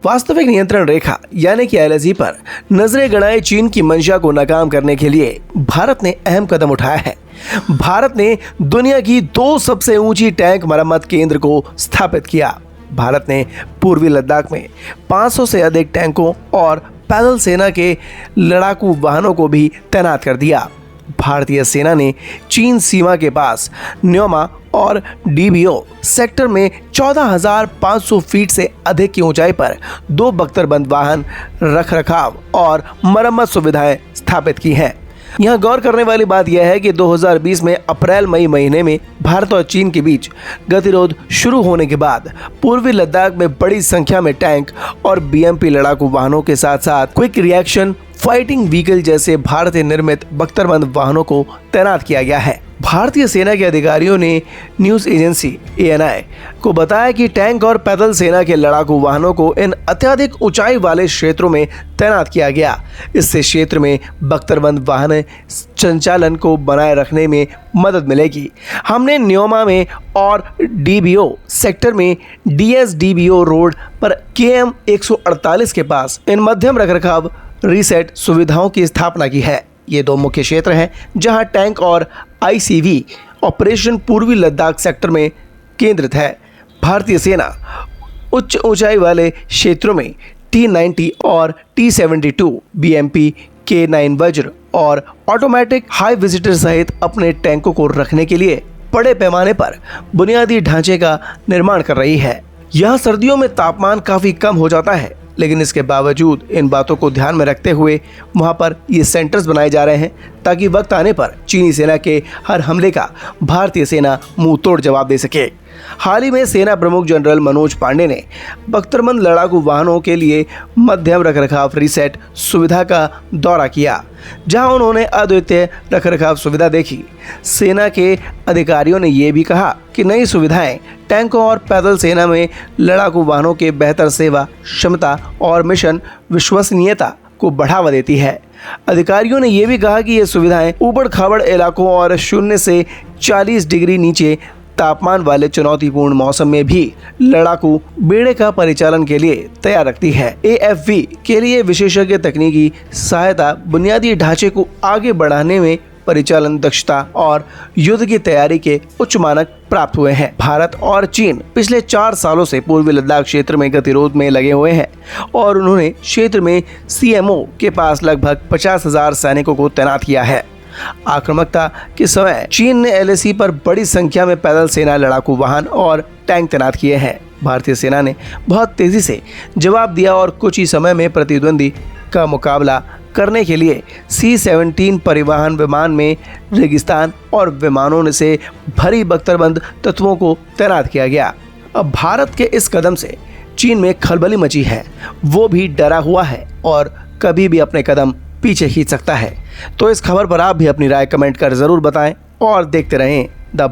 वास्तविक नियंत्रण रेखा यानी कि LAC पर नजरें गड़ाए चीन की मंशा को नाकाम करने के लिए भारत ने अहम कदम उठाया है। भारत ने दुनिया की 2 सबसे ऊंची टैंक मरम्मत केंद्र को स्थापित किया। भारत ने पूर्वी लद्दाख में 500 से अधिक टैंकों और पैदल सेना के लड़ाकू वाहनों को भी तैनात कर दिया। भारतीय सेना ने चीन सीमा के पास न्योमा और DBO सेक्टर में 14,500 फीट से अधिक की ऊंचाई पर 2 बख्तरबंद वाहन रखरखाव और मरम्मत सुविधाएं स्थापित की हैं। यहाँ गौर करने वाली बात यह है कि 2020 में अप्रैल-मई महीने में भारत और चीन के बीच गतिरोध शुरू होने के बाद पूर्वी लद्दाख में बड़ी संख्या में टैंक और BMP लड़ाकू वाहनों के साथ साथ क्विक रिएक्शन फाइटिंग व्हीकल जैसे भारतीय निर्मित बख्तरबंद वाहनों को तैनात किया गया है। भारतीय सेना के अधिकारियों ने न्यूज़ एजेंसी ANI को बताया कि टैंक और पैदल सेना के लड़ाकू वाहनों को इन अत्यधिक ऊंचाई वाले क्षेत्रों में तैनात किया गया। इससे क्षेत्र में बख्तरबंद वाहन संचालन को बनाए रखने में मदद मिलेगी। हमने न्योमा में और DBO सेक्टर में DSDBO रोड पर KM 148 के पास इन मध्यम रखरखाव रीसेट सुविधाओं की स्थापना की है। ये 2 मुख्य क्षेत्र हैं जहां टैंक और ICV ऑपरेशन पूर्वी लद्दाख सेक्टर में केंद्रित है। भारतीय सेना उच्च ऊंचाई वाले क्षेत्रों में T-90 और T-72 BMP K9 वज्र और ऑटोमेटिक हाई विजिटर सहित अपने टैंकों को रखने के लिए बड़े पैमाने पर बुनियादी ढांचे का निर्माण कर रही है। यहाँ सर्दियों में तापमान काफ़ी कम हो जाता है, लेकिन इसके बावजूद इन बातों को ध्यान में रखते हुए वहां पर ये सेंटर्स बनाए जा रहे हैं ताकि वक्त आने पर चीनी सेना के हर हमले का भारतीय सेना मुंह तोड़ जवाब दे सके। हाल ही में सेना प्रमुख जनरल मनोज पांडे ने बख्तरबंद लड़ाकू वाहनों के लिए मध्यम रखरखाव रीसेट सुविधा का दौरा किया, जहां उन्होंने अद्वितीय रखरखाव सुविधा देखी। सेना के अधिकारियों ने यह भी कहा कि नई सुविधाएं टैंकों और पैदल सेना में लड़ाकू वाहनों के बेहतर सेवा क्षमता और मिशन विश्वसनीयता को बढ़ावा देती है। अधिकारियों ने यह भी कहा कि ये सुविधाएं ऊबड़ खाबड़ इलाकों और 0 से 40 डिग्री नीचे तापमान वाले चुनौतीपूर्ण मौसम में भी लड़ाकू बेड़े का परिचालन के लिए तैयार रखती है। AFV के लिए विशेषज्ञ तकनीकी सहायता बुनियादी ढांचे को आगे बढ़ाने में परिचालन दक्षता और युद्ध की तैयारी के उच्च मानक प्राप्त हुए हैं। भारत और चीन पिछले 4 सालों से पूर्वी लद्दाख क्षेत्र में गतिरोध में लगे हुए हैं और उन्होंने क्षेत्र में CMO के पास लगभग 50,000 सैनिकों को तैनात किया है। आक्रामकता के समय चीन ने LAC पर बड़ी संख्या में पैदल सेना लड़ाकू वाहन और टैंक तैनात किए हैं। भारतीय सेना ने बहुत तेजी से जवाब दिया और कुछ ही समय में प्रतिद्वंदी का मुकाबला करने के लिए C-17 परिवहन विमान में रेगिस्तान और विमानों से भरी बख्तरबंद तत्वों को तैनात किया गया। अब भारत के इस कदम से चीन में खलबली मची है, वो भी डरा हुआ है और कभी भी अपने कदम पीछे खींच सकता है। तो इस खबर पर आप भी अपनी राय कमेंट कर ज़रूर बताएं और देखते रहें द